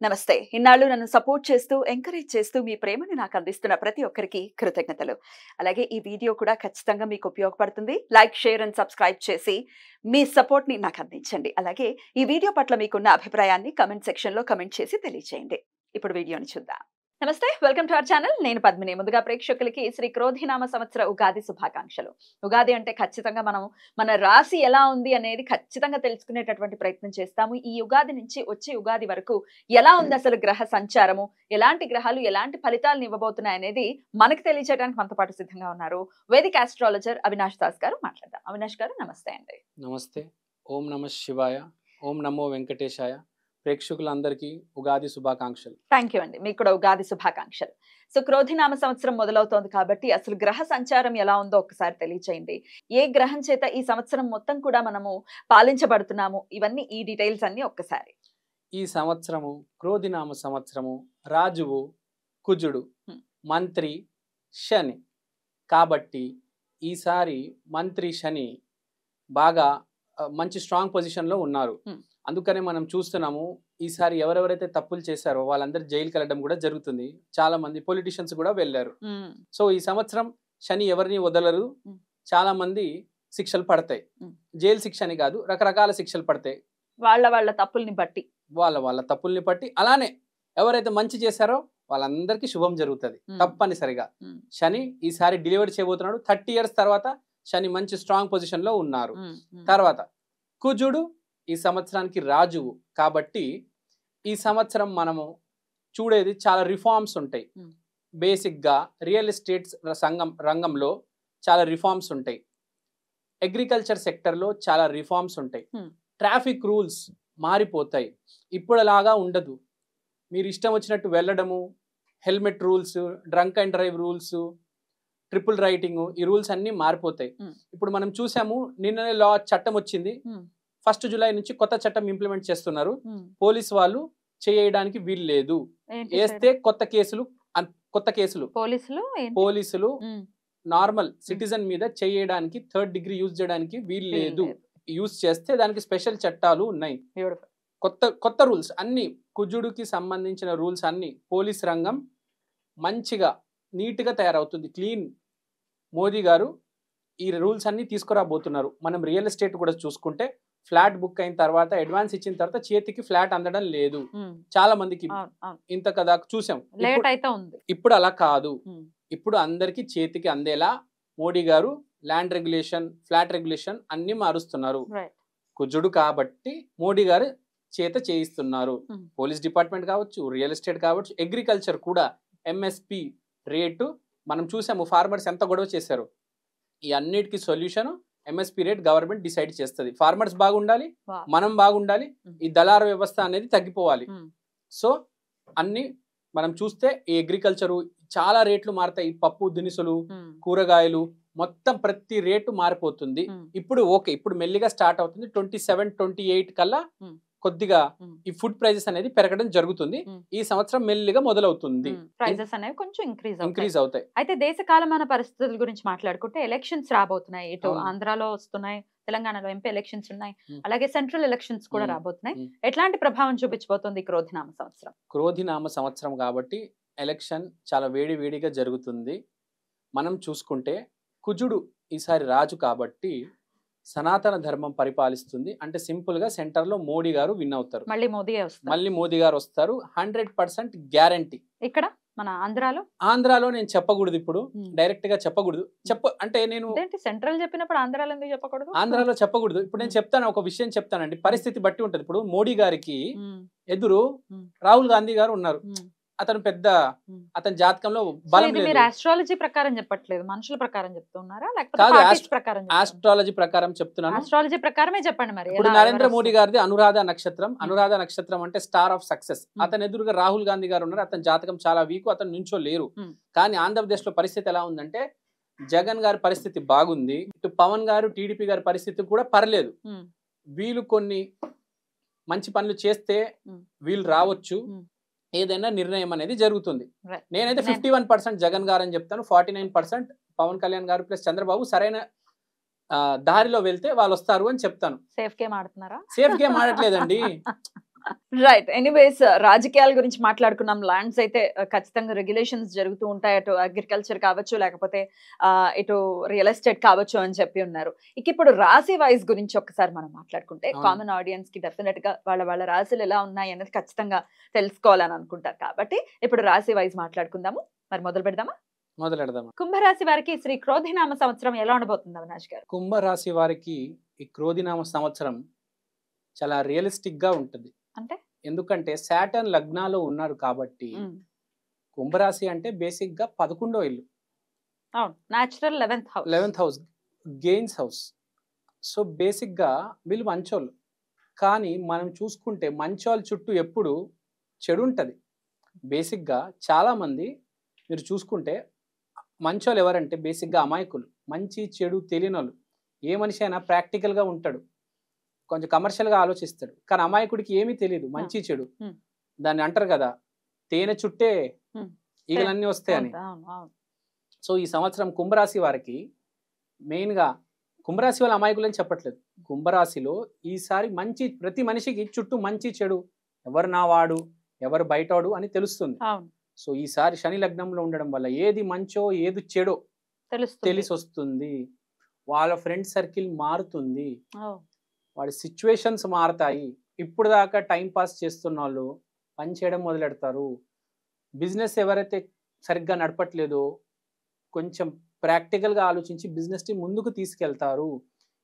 నమస్తే. ఇన్నాళ్ళు నన్ను సపోర్ట్ చేస్తూ, ఎంకరేజ్ చేస్తూ మీ ప్రేమని నాకు అందిస్తున్న ప్రతి ఒక్కరికి కృతజ్ఞతలు. అలాగే ఈ వీడియో కూడా ఖచ్చితంగా మీకు ఉపయోగపడుతుంది. లైక్, షేర్ అండ్ సబ్స్క్రైబ్ చేసి మీ సపోర్ట్‌ని నాకు అందించండి. అలాగే ఈ వీడియో పట్ల మీకున్న అభిప్రాయాన్ని కామెంట్ సెక్షన్‌లో కామెంట్ చేసి తెలియజేయండి. ఇప్పుడు వీడియోని చూద్దాం. నమస్తే. Welcome to our channel. నేను పద్మిని. ముందుగా ప్రేక్షకులకి శ్రీ క్రోధినామ సంవత్సర ఉగాది శుభాకాంక్షలు. ఉగాది అంటే ఖచ్చితంగా మనం మన రాశి ఎలా ఉంది అనేది ఖచ్చితంగా తెలుసుకునేటటువంటి ప్రయత్నం చేస్తాము. ఈ ఉగాది నుంచి వచ్చే ఉగాది వరకు ఎలా ఉంది అసలు గ్రహ సంచారము, ఎలాంటి గ్రహాలు ఎలాంటి ఫలితాలను ఇవ్వబోతున్నాయి అనేది మనకు తెలియజేయడానికి మనతో పాటు సిద్ధంగా ఉన్నారు వేదిక్ ఆస్ట్రాలజర్ అవినాష్ దాస్ గారు. మాట్లాడదాం. అవినాష్ గారు నమస్తే అండి. నమస్తే. ఓం నమః శివాయ. ఓం నమో వెంకటేశాయ. ప్రేక్షకులందరికీ ఉగాది శుభాకాంక్షలు. థ్యాంక్ యూ అండి. మీకు కూడా ఉగాది శుభాకాంక్షలు. సో క్రోధినామ సంవత్సరం మొదలవుతోంది కాబట్టి అసలు గ్రహ సంచారం ఎలా ఉందో ఒకసారి తెలియచేయండి. ఏ గ్రహం చేత ఈ సంవత్సరం మొత్తం కూడా మనము పాలించబడుతున్నాము, ఇవన్నీ ఈ డీటెయిల్స్ అన్ని ఒక్కసారి. ఈ సంవత్సరము క్రోధినామ సంవత్సరము, రాజువు కుజుడు, మంత్రి శని. కాబట్టి ఈసారి మంత్రి శని బాగా మంచి స్ట్రాంగ్ పొజిషన్లో ఉన్నారు. అందుకనే మనం చూస్తున్నాము ఈసారి ఎవరెవరైతే తప్పులు చేశారో వాళ్ళందరూ జైలుకి వెళ్ళడం కూడా జరుగుతుంది. చాలా మంది పొలిటీషియన్స్ కూడా వెళ్ళారు. సో ఈ సంవత్సరం శని ఎవరిని వదలరు. చాలా మంది శిక్షలు పడతాయి. జైలు శిక్ష అని కాదు, రకరకాల శిక్షలు పడతాయి వాళ్ళ తప్పుల్ని బట్టి, వాళ్ళ తప్పుల్ని బట్టి. అలానే ఎవరైతే మంచి చేశారో వాళ్ళందరికీ శుభం జరుగుతుంది తప్పనిసరిగా. శని ఈసారి డెలివరీ చేయబోతున్నాడు. 30 years తర్వాత శని మంచి స్ట్రాంగ్ పొజిషన్ లో ఉన్నారు. తర్వాత కుజుడు ఈ సంవత్సరానికి రాజువు కాబట్టి ఈ సంవత్సరం మనము చూడేది చాలా రిఫార్మ్స్ ఉంటాయి. బేసిక్ గా రియల్ ఎస్టేట్ రంగంలో చాలా రిఫార్మ్స్ ఉంటాయి. అగ్రికల్చర్ సెక్టర్ లో చాలా రిఫార్మ్స్ ఉంటాయి. ట్రాఫిక్ రూల్స్ మారిపోతాయి. ఇప్పుడులాగా ఉండదు. మీరు ఇష్టం వచ్చినట్టు వెళ్ళడము, helmet rules, drunk and drive rules, triple writing, ఈ రూల్స్ అన్ని మారిపోతాయి. ఇప్పుడు మనం చూసాము నిన్ననే లా చట్టం వచ్చింది. 1 July నుంచి కొత్త చట్టం ఇంప్లిమెంట్ చేస్తున్నారు. పోలీస్ వాళ్ళు చేయడానికి వీలు లేదు. వేస్తే కొత్త కేసులు పోలీసులు నార్మల్ సిటిజన్ మీద చేయడానికి 3rd degree యూజ్ చేయడానికి వీలు లేదు. యూజ్ చేస్తే దానికి స్పెషల్ చట్టాలు ఉన్నాయి. కొత్త రూల్స్ అన్ని, కుజుడికి సంబంధించిన రూల్స్ అన్ని. పోలీస్ రంగం మంచిగా నీట్ గా తయారవుతుంది. క్లీన్. మోదీ గారు ఈ రూల్స్ అన్ని తీసుకురాబోతున్నారు. మనం రియల్ ఎస్టేట్ కూడా చూసుకుంటే ఫ్లాట్ బుక్ అయిన తర్వాత, అడ్వాన్స్ ఇచ్చిన తర్వాత చేతికి ఫ్లాట్ అందడం లేదు. చాలా మందికి ఇంత కదా చూసాం. ఇప్పుడు అలా కాదు. ఇప్పుడు అందరికి చేతికి అందేలా మోడీ గారు ల్యాండ్ రెగ్యులేషన్, ఫ్లాట్ రెగ్యులేషన్ అన్ని మారుస్తున్నారు. కుజుడు కాబట్టి మోడీ గారు చేత చేయిస్తున్నారు. పోలీస్ డిపార్ట్మెంట్ కావచ్చు, రియల్ ఎస్టేట్ కావచ్చు, అగ్రికల్చర్ కూడా MSP రేటు మనం చూసాము. ఫార్మర్స్ ఎంత గొడవ చేశారు. ఈ అన్నిటికీ solution MSP rate government decide చేస్తుంది. ఫార్మర్స్ బాగుండాలి, మనం బాగుండాలి, ఈ దళార వ్యవస్థ అనేది తగ్గిపోవాలి. సో అన్ని మనం చూస్తే ఈ అగ్రికల్చరు చాలా రేట్లు మారుతాయి. పప్పు దినుసులు, కూరగాయలు మొత్తం ప్రతి రేటు మారిపోతుంది. ఇప్పుడు మెల్లిగా స్టార్ట్ అవుతుంది. 27-28 కల్లా కొద్దిగా ఈ ఫుడ్ ప్రైజెస్ అనేది పెరగడం జరుగుతుంది. ఈ సంవత్సరం మెల్లిగా మొదలవుతుంది. ప్రైజెస్ అనేవి కొంచెం ఇంక్రీజ్ అవుతాయి. అయితే దేశ కాలమాన పరిస్థితుల గురించి మాట్లాడుకుంటే ఎలక్షన్స్ రాబోతున్నాయి. ఇటు ఆంధ్రాలో వస్తున్నాయి, తెలంగాణలో MP ఎలక్షన్స్ ఉన్నాయి, అలాగే సెంట్రల్ ఎలక్షన్స్ కూడా రాబోతున్నాయి. ఎట్లాంటి ప్రభావం చూపించబోతుంది క్రోధినామ సంవత్సరం? క్రోధినామ సంవత్సరం కాబట్టి ఎలక్షన్ చాలా వేడిగా జరుగుతుంది. మనం చూసుకుంటే కుజుడు ఈసారి రాజు కాబట్టి సనాతన ధర్మం పరిపాలిస్తుంది. అంటే సింపుల్ గా సెంటర్ లో మోడీ గారు విన్ అవుతారు. మళ్ళీ మోదీ గారు వస్తారు. 100% గ్యారంటీ. ఇక్కడ మన ఆంధ్రాలో నేను చెప్పకూడదు. ఇప్పుడు డైరెక్ట్ గా చెప్పకూడదు. అంటే నేను సెంట్రల్ చెప్పినప్పుడు ఆంధ్రాలో ఎందుకు చెప్పకూడదు? ఆంధ్రాలో చెప్పకూడదు. ఇప్పుడు నేను చెప్తాను, ఒక విషయం చెప్తానండి. పరిస్థితి బట్టి ఉంటది. ఇప్పుడు మోడీ గారికి ఎదురు రాహుల్ గాంధీ గారు ఉన్నారు. అతని జాతకంలో బలం లేదు. ఆస్ట్రాలజీ ప్రకారం చెప్పట్లేదు, మనుషుల ప్రకారం చెప్తున్నారా? ఆస్ట్రాలజీ ప్రకారం చెప్తున్నాను. ఆస్ట్రాలజీ ప్రకారమే చెప్పండి. మరి ఇప్పుడు నరేంద్ర మోడీ గారిది అనురాధ నక్షత్రం. అనురాధ నక్షత్రం అంటే స్టార్ ఆఫ్ సక్సెస్. అతని ఎదురుగా రాహుల్ గాంధీ గారు ఉన్నారు. అతని జాతకం చాలా వీక్, అతను నుంచో లేరు. కానీ ఆంధ్రప్రదేశ్ లో పరిస్థితి ఎలా ఉందంటే జగన్ గారి పరిస్థితి బాగుంది. ఇటు పవన్ గారు, టీడీపీ గారి పరిస్థితి కూడా పర్లేదు. వీళ్ళు కొన్ని మంచి పనులు చేస్తే వీళ్ళు రావచ్చు. ఏదైనా నిర్ణయం అనేది జరుగుతుంది. నేనైతే 51% జగన్ గారు అని చెప్తాను, 49% పవన్ కళ్యాణ్ గారు ప్లస్ చంద్రబాబు సరైన దారిలో వెళ్తే వాళ్ళు వస్తారు అని చెప్తాను. సేఫ్ గేమ్ ఆడుతున్నారా? సేఫ్ గేమ్ ఆడట్లేదండి. రైట్. ఎనీవేస్ రాజకీయాల గురించి మాట్లాడుకున్నాం. ల్యాండ్స్ అయితే ఖచ్చితంగా రెగ్యులేషన్స్ జరుగుతూ ఉంటాయి. అటు అగ్రికల్చర్ కావచ్చు, లేకపోతే ఇటు రియల్ ఎస్టేట్ కావచ్చు అని చెప్పి ఉన్నారు. ఇక ఇప్పుడు రాశి వైజ్ గురించి ఒక్కసారి మనం మాట్లాడుకుంటే కామన్ ఆడియన్స్ కి డెఫినెట్ గా వాళ్ళ రాశులు ఎలా ఉన్నాయి అనేది ఖచ్చితంగా తెలుసుకోవాలని అనుకుంటారు. కాబట్టి ఇప్పుడు రాశి వైజ్ మాట్లాడుకుందాము. మరి మొదలు పెడదామా? మొదలెడదాం. కుంభరాశి వారికి శ్రీ క్రోధినామ సంవత్సరం ఎలా ఉండబోతుంది అవినాష్ గారు? కుంభరాశి వారికి ఈ క్రోధినామ సంవత్సరం చాలా రియలిస్టిక్ గా ఉంటుంది. అంటే ఎందుకంటే సాటర్న్ లగ్నాలో ఉన్నారు కాబట్టి కుంభరాశి అంటే బేసిక్ గా 11వ ఇల్లు, అవును, natural 11th house, gains house. So basic గా వీళ్ళు మంచోళ్ళు. కానీ మనం చూసుకుంటే మంచోళ్ళ చుట్టూ ఎప్పుడు చెడు ఉంటుంది. బేసిక్ గా చాలా మంది మీరు చూసుకుంటే మంచోళ్ళు ఎవరంటే బేసిక్ గా అమాయకులు, మంచి చెడు తెలియని వాళ్ళు. ఏ మనిషి అయినా ప్రాక్టికల్ గా ఉంటాడు, కొంచెం కమర్షియల్ గా ఆలోచిస్తాడు. కానీ అమాయకుడికి ఏమీ తెలియదు మంచి చెడు. దాన్ని అంటారు కదా, తేనె చుట్టే ఈగలన్నీ వస్తాయని. సో ఈ సంవత్సరం కుంభరాశి వారికి మెయిన్ గా, కుంభరాశి వాళ్ళ అమాయకులు అని చెప్పట్లేదు, కుంభరాశిలో ఈసారి మంచి, ప్రతి మనిషికి చుట్టూ మంచి చెడు, ఎవరు నా వాడు ఎవరు బయటవాడు అని తెలుస్తుంది. సో ఈసారి శని లగ్నంలో ఉండడం వల్ల ఏది మంచో ఏది చెడో తెలిసి వస్తుంది. వాళ్ళ ఫ్రెండ్ సర్కిల్ మారుతుంది, వాడి సిచ్యువేషన్స్ మారుతాయి. ఇప్పుడు దాకా టైం పాస్ చేస్తున్న వాళ్ళు పని చేయడం మొదలెడతారు. బిజినెస్ ఎవరైతే సరిగ్గా నడపట్లేదో కొంచెం ప్రాక్టికల్గా ఆలోచించి బిజినెస్ని ముందుకు తీసుకెళ్తారు.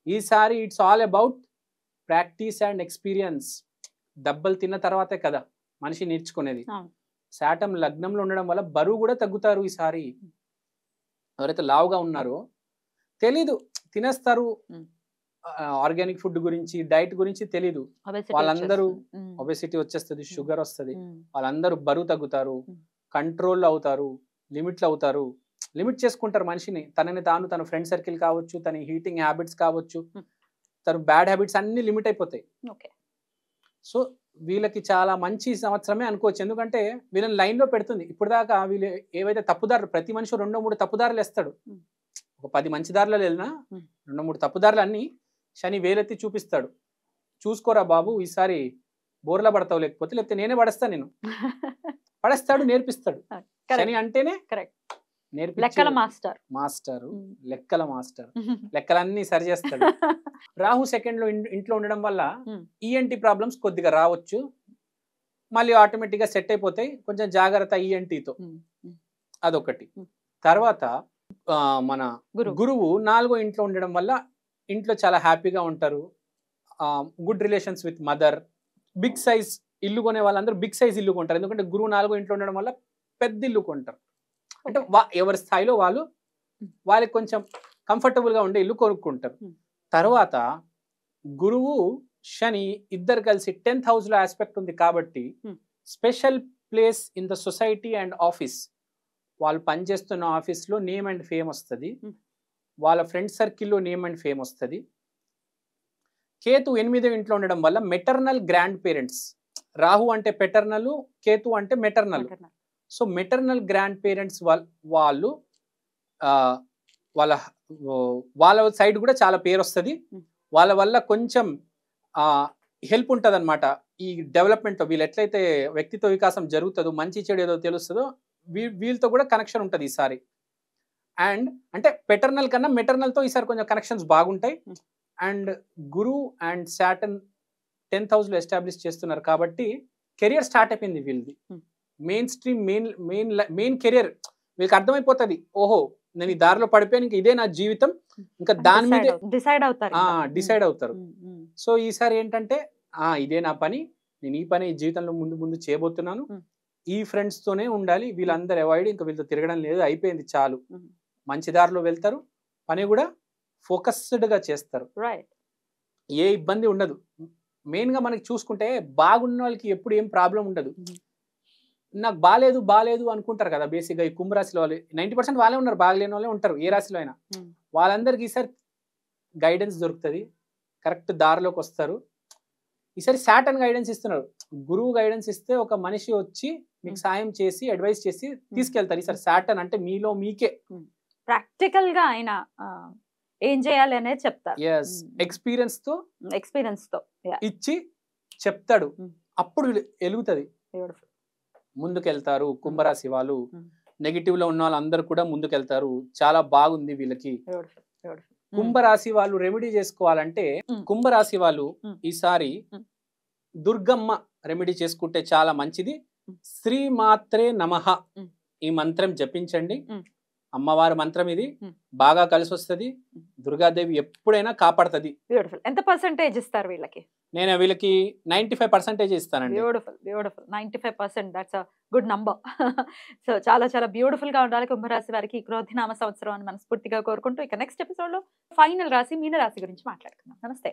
ఈసారి it's all about practice and experience. దెబ్బలు తిన్న తర్వాతే కదా మనిషి నేర్చుకునేది. శాటం లగ్నంలో ఉండడం వల్ల బరువు కూడా తగ్గుతారు ఈసారి. ఎవరైతే లావుగా ఉన్నారో తెలీదు, తినేస్తారు, ఆర్గానిక్ ఫుడ్ గురించి డైట్ గురించి తెలీదు, వాళ్ళందరూ ఒబెసిటీ వచ్చేస్తుంది, షుగర్ వస్తుంది, వాళ్ళందరూ బరువు తగ్గుతారు, కంట్రోల్ అవుతారు, లిమిట్లు అవుతారు. లిమిట్ చేసుకుంటారు మనిషిని, తనని తాను, తన ఫ్రెండ్ సర్కిల్ కావచ్చు, తన హీటింగ్ హ్యాబిట్స్ కావచ్చు, తన బ్యాడ్ హ్యాబిట్స్ అన్ని లిమిట్ అయిపోతాయి. సో వీళ్ళకి చాలా మంచి సంవత్సరమే అనుకోవచ్చు. ఎందుకంటే వీళ్ళని లైన్లో పెడుతుంది. ఇప్పుడు దాకా వీళ్ళు ఏవైతే తప్పుదారులు, ప్రతి మనిషి 2-3 తప్పుదారులు వేస్తాడు. ఒక 10 మంచి దారులలో వెళ్ళినా 2-3 తప్పుదారులు అన్ని శని వేలెత్తి చూపిస్తాడు. చూసుకోరా బాబు, ఈసారి బోర్లా పడతావు, లేకపోతే నేనే పడేస్తా, నేను పడేస్తాడు, నేర్పిస్తాడు. శని అంటేనే లెక్కల మాస్టర్, లెక్కల మాస్టర్, లెక్కలన్నీ సరి చేస్తాడు. రాహు సెకండ్ లో ఇంట్లో ఉండడం వల్ల ఈఎన్టీ ప్రాబ్లమ్స్ కొద్దిగా రావచ్చు, మళ్ళీ ఆటోమేటిక్ గా సెట్ అయిపోతాయి. కొంచెం జాగ్రత్త ఈఎన్టీతో, అదొకటి. తర్వాత మన గురువు 4వ ఇంట్లో ఉండడం వల్ల ఇంట్లో చాలా హ్యాపీగా ఉంటారు. Good relations with mother. Big size ఇల్లు కొనే వాళ్ళందరూ బిగ్ సైజ్ ఇల్లు కొంటారు. ఎందుకంటే గురువు 4వ ఇంట్లో ఉండడం వల్ల పెద్ద ఇల్లు కొంటారు. అంటే ఎవరి స్థాయిలో వాళ్ళకి కొంచెం కంఫర్టబుల్ గా ఉండే ఇల్లు కొనుక్కుంటారు. తర్వాత గురువు శని ఇద్దరు కలిసి 10th హౌస్ లో ఆస్పెక్ట్ ఉంది కాబట్టి special place in the society and office. వాళ్ళు పనిచేస్తున్న ఆఫీస్లో నేమ్ అండ్ ఫేమ్ వస్తుంది, వాళ్ళ ఫ్రెండ్ సర్కిల్లో నేమ్ అండ్ ఫేమ్ వస్తుంది. కేతు 8వ ఇంట్లో ఉండడం వల్ల మెటర్నల్ గ్రాండ్ పేరెంట్స్. రాహు అంటే పెటర్నల్, కేతు అంటే maternal. So maternal grand parents వాళ్ళు వాళ్ళ సైడ్ కూడా చాలా పేరు వస్తుంది. వాళ్ళ వల్ల కొంచెం హెల్ప్ ఉంటుంది అనమాట ఈ డెవలప్మెంట్లో. వీళ్ళు ఎట్లయితే వ్యక్తిత్వ వికాసం జరుగుతుందో, మంచి చెడు ఏదో తెలుస్తుందో, వీళ్ళతో కూడా కనెక్షన్ ఉంటుంది ఈసారి. అండ్ అంటే పెటర్నల్ కన్నా మెటర్నల్తో ఈసారి కొంచెం కనెక్షన్స్ బాగుంటాయి. And Guru and Saturn 10th హౌస్లో ఎస్టాబ్లిష్ చేస్తున్నారు కాబట్టి కెరియర్ స్టార్ట్ అయిపోయింది వీళ్ళది. మెయిన్ స్ట్రీమ్, మెయిన్ కెరియర్ వీళ్ళకి అర్థమైపోతుంది. ఓహో, నేను ఈ దారిలో పడిపోయాను, ఇంకా ఇదే నా జీవితం, ఇంకా దాని మీద డిసైడ్ అవుతారు. సో ఈసారి ఏంటంటే ఇదే నా పని, నేను ఈ పని జీవితంలో ముందు చేయబోతున్నాను, ఈ ఫ్రెండ్స్ తోనే ఉండాలి, వీళ్ళందరూ అవాయిడ్, ఇంకా వీళ్ళతో తిరగడం లేదు, అయిపోయింది చాలు, మంచి దారిలో వెళ్తారు, పని కూడా ఫోకస్డ్ గా చేస్తారు, ఏ ఇబ్బంది ఉండదు. మెయిన్ గా మనకి చూసుకుంటే బాగున్న వాళ్ళకి ఎప్పుడు ఏం ప్రాబ్లం ఉండదు. నాకు బాలేదు అనుకుంటారు కదా బేసిక్గా ఈ కుంభరాశిలో వాళ్ళు 90% వాళ్ళే ఉన్నారు, బాగలేని వాళ్ళే ఉంటారు ఏ రాశిలో అయినా. వాళ్ళందరికీ ఈసారి గైడెన్స్ దొరుకుతుంది, కరెక్ట్ దారిలోకి వస్తారు. ఈసారి సాటర్న్ గైడెన్స్ ఇస్తున్నారు. గురువు గైడెన్స్ ఇస్తే ఒక మనిషి వచ్చి మీకు సాయం చేసి అడ్వైస్ చేసి తీసుకెళ్తారు. ఈసారి సాటర్న్ అంటే మీలో మీకే ప్రాక్టికల్ గా ఆయన ఏం చేయాలి అనేది చెప్తారు. ఎక్స్పీరియన్స్ తో ఇచ్చి చెప్తాడు. అప్పుడు ఎలుగుతుంది, బ్యూటిఫుల్. ముందుకెళ్తారు. కుంభరాశి వాళ్ళు Mm. నెగిటివ్ లో ఉన్న వాళ్ళందరూ కూడా ముందుకెళ్తారు. చాలా బాగుంది వీళ్ళకి. బ్యూటిఫుల్. బ్యూటిఫుల్. కుంభరాశి వాళ్ళు రెమెడీ చేసుకోవాలంటే Mm. కుంభరాశి వాళ్ళు Mm. ఈసారి Mm. దుర్గమ్మ రెమెడీ చేసుకుంటే చాలా మంచిది. Mm. శ్రీ మాత్రే నమః Mm. ఈ మంత్రం జపించండి. Mm. అమ్మవారి మంత్రం ఇది, Mm. బాగా కలిసి వస్తుంది. Mm. దుర్గాదేవి ఎప్పుడైనా కాపాడుతుంది. బ్యూటిఫుల్. ఎంత పర్సెంటేజ్ ఇస్తారు వీళ్ళకి? నేను వీళ్ళకి 95% ఇస్తానండి. Beautiful. Beautiful. 95%, that's a good number. So చాలా చాలా బ్యూటిఫుల్ గా ఉండాలి కుంభరాశి వారికి ఈ క్రోధినామ సంవత్సరం అని మనస్ఫూర్తిగా కోరుకుంటూ ఇక నెక్స్ట్ ఎపిసోడ్ లో ఫైనల్ రాశి మీన రాశి గురించి మాట్లాడుకుందాం. నమస్తే.